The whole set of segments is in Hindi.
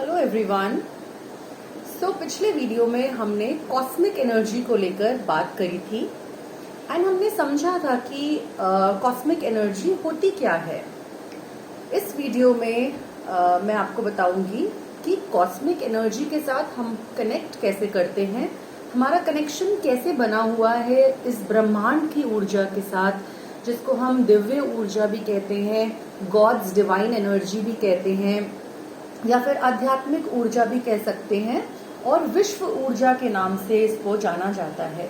Hello everyone. पिछले वीडियो में हमने कॉस्मिक एनर्जी को लेकर बात करी थी एंड हमने समझा था कि कॉस्मिक एनर्जी होती क्या है। इस वीडियो में मैं आपको बताऊंगी कि कॉस्मिक एनर्जी के साथ हम कनेक्ट कैसे करते हैं, हमारा कनेक्शन कैसे बना हुआ है इस ब्रह्मांड की ऊर्जा के साथ, जिसको हम दिव्य ऊर्जा भी कहते हैं, गॉड्स डिवाइन एनर्जी भी कहते हैं, या फिर आध्यात्मिक ऊर्जा भी कह सकते हैं, और विश्व ऊर्जा के नाम से इसको जाना जाता है।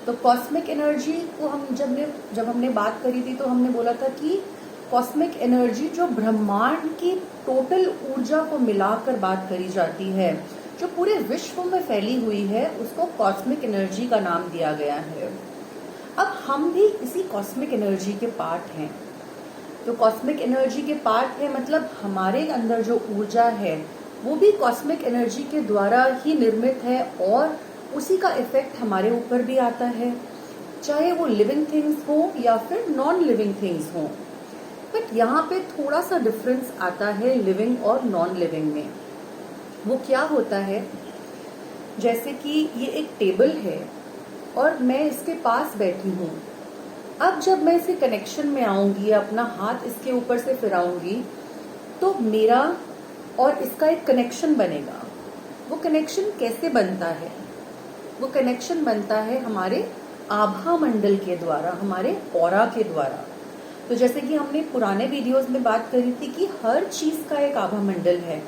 तो कॉस्मिक एनर्जी को हम जब हमने बात करी थी तो हमने बोला था कि कॉस्मिक एनर्जी जो ब्रह्मांड की टोटल ऊर्जा को मिलाकर बात करी जाती है, जो पूरे विश्व में फैली हुई है, उसको कॉस्मिक एनर्जी का नाम दिया गया है। अब हम भी इसी कॉस्मिक एनर्जी के पार्ट हैं। तो कॉस्मिक एनर्जी के पार्ट है मतलब हमारे अंदर जो ऊर्जा है वो भी कॉस्मिक एनर्जी के द्वारा ही निर्मित है और उसी का इफेक्ट हमारे ऊपर भी आता है, चाहे वो लिविंग थिंग्स हो या फिर नॉन लिविंग थिंग्स हो। बट यहाँ पे थोड़ा सा डिफरेंस आता है लिविंग और नॉन लिविंग में। वो क्या होता है, जैसे कि ये एक टेबल है और मैं इसके पास बैठी हूँ। अब जब मैं इसके कनेक्शन में आऊंगी, अपना हाथ इसके ऊपर से फिराऊंगी, तो मेरा और इसका एक कनेक्शन बनेगा। वो कनेक्शन कैसे बनता है? वो कनेक्शन बनता है हमारे आभा मंडल के द्वारा, हमारे ऑरा के द्वारा। तो जैसे कि हमने पुराने वीडियोस में बात करी थी कि हर चीज का एक आभा मंडल है,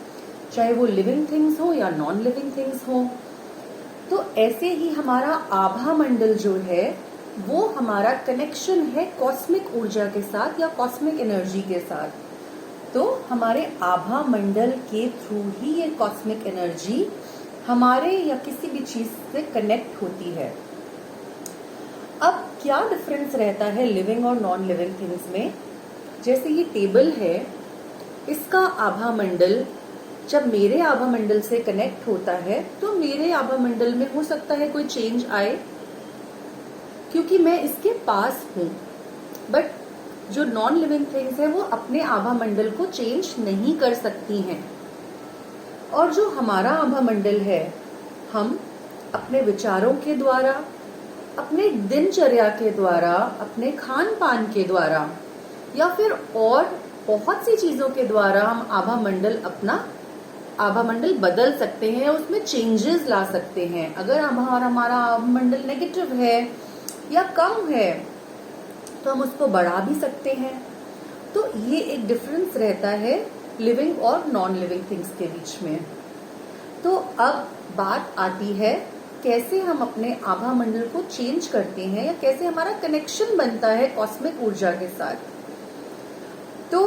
चाहे वो लिविंग थिंग्स हो या नॉन लिविंग थिंग्स हो। तो ऐसे ही हमारा आभा मंडल जो है वो हमारा कनेक्शन है कॉस्मिक ऊर्जा के साथ या कॉस्मिक एनर्जी के साथ। तो हमारे आभा मंडल के थ्रू ही ये कॉस्मिक एनर्जी हमारे या किसी भी चीज से कनेक्ट होती है। अब क्या डिफरेंस रहता है लिविंग और नॉन लिविंग थिंग्स में? जैसे ये टेबल है, इसका आभा मंडल जब मेरे आभा मंडल से कनेक्ट होता है तो मेरे आभा मंडल में हो सकता है कोई चेंज आए, क्योंकि मैं इसके पास हूं। बट जो नॉन लिविंग थिंग्स है वो अपने आभा मंडल को चेंज नहीं कर सकती हैं। और जो हमारा आभा मंडल है, हम अपने विचारों के द्वारा, अपने दिनचर्या के द्वारा, अपने खान पान के द्वारा या फिर और बहुत सी चीजों के द्वारा हम अपना आभा मंडल बदल सकते हैं, उसमें चेंजेस ला सकते हैं। अगर हमारा आभा मंडल नेगेटिव है या कम है तो हम उसको बढ़ा भी सकते हैं। तो ये एक डिफरेंस रहता है लिविंग और नॉन लिविंग थिंग्स के बीच में। तो अब बात आती है कैसे हम अपने आभा मंडल को चेंज करते हैं या कैसे हमारा कनेक्शन बनता है कॉस्मिक ऊर्जा के साथ। तो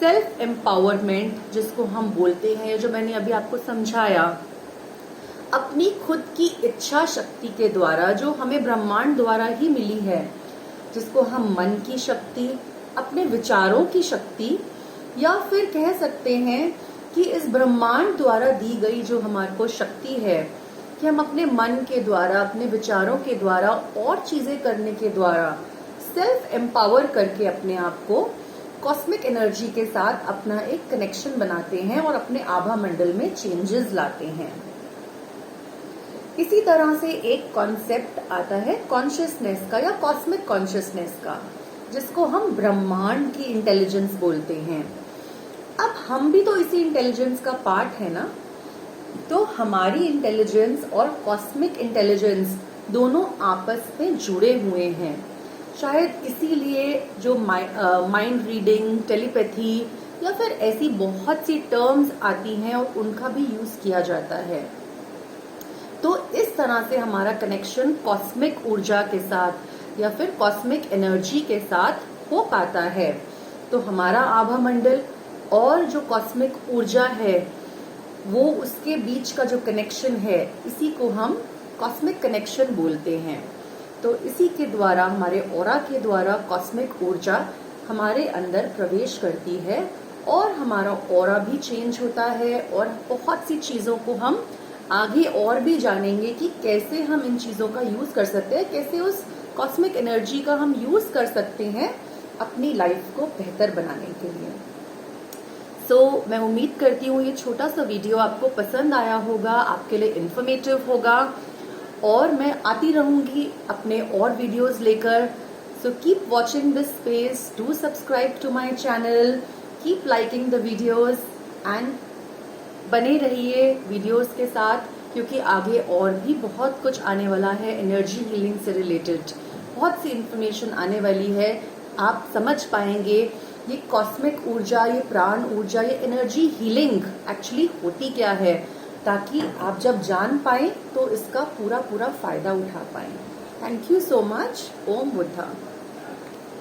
सेल्फ एम्पावरमेंट जिसको हम बोलते हैं, जो मैंने अभी आपको समझाया, अपनी खुद की इच्छा शक्ति के द्वारा जो हमें ब्रह्मांड द्वारा ही मिली है, जिसको हम मन की शक्ति, अपने विचारों की शक्ति, या फिर कह सकते हैं कि इस ब्रह्मांड द्वारा दी गई जो हमारे को शक्ति है कि हम अपने मन के द्वारा, अपने विचारों के द्वारा और चीजें करने के द्वारा सेल्फ एम्पावर करके अपने आप को कॉस्मिक एनर्जी के साथ अपना एक कनेक्शन बनाते हैं और अपने आभा मंडल में चेंजेस लाते हैं। इसी तरह से एक कॉन्सेप्ट आता है कॉन्शियसनेस का या कॉस्मिक कॉन्शियसनेस का, जिसको हम ब्रह्मांड की इंटेलिजेंस बोलते हैं। अब हम भी तो इसी इंटेलिजेंस का पार्ट है ना। तो हमारी इंटेलिजेंस और कॉस्मिक इंटेलिजेंस दोनों आपस में जुड़े हुए हैं। शायद इसीलिए जो माइंड रीडिंग, टेलीपैथी या फिर ऐसी बहुत सी टर्म्स आती हैं और उनका भी यूज किया जाता है। तो इस तरह से हमारा कनेक्शन कॉस्मिक ऊर्जा के साथ या फिर कॉस्मिक एनर्जी के साथ हो पाता है। तो हमारा आभा मंडल और जो कॉस्मिक ऊर्जा है वो उसके बीच का जो कनेक्शन है, इसी को हम कॉस्मिक कनेक्शन बोलते हैं। तो इसी के द्वारा, हमारे ऑरा के द्वारा कॉस्मिक ऊर्जा हमारे अंदर प्रवेश करती है और हमारा ऑरा भी चेंज होता है। और बहुत सी चीजों को हम आगे और भी जानेंगे कि कैसे हम इन चीजों का यूज कर सकते हैं, कैसे उस कॉस्मिक एनर्जी का हम यूज कर सकते हैं अपनी लाइफ को बेहतर बनाने के लिए। मैं उम्मीद करती हूँ ये छोटा सा वीडियो आपको पसंद आया होगा, आपके लिए इंफॉर्मेटिव होगा, और मैं आती रहूंगी अपने और वीडियोस लेकर. So keep watching this space, do subscribe to my channel, keep liking the videos and बने रहिए वीडियोस के साथ, क्योंकि आगे और भी बहुत कुछ आने वाला है एनर्जी हीलिंग से रिलेटेड. बहुत सी इंफॉर्मेशन आने वाली है, आप समझ पाएंगे ये कॉस्मिक ऊर्जा, ये प्राण ऊर्जा, ये एनर्जी हीलिंग एक्चुअली होती क्या है, ताकि आप जब जान पाए तो इसका पूरा पूरा फायदा उठा पाए. Thank you so much. Om Buddha.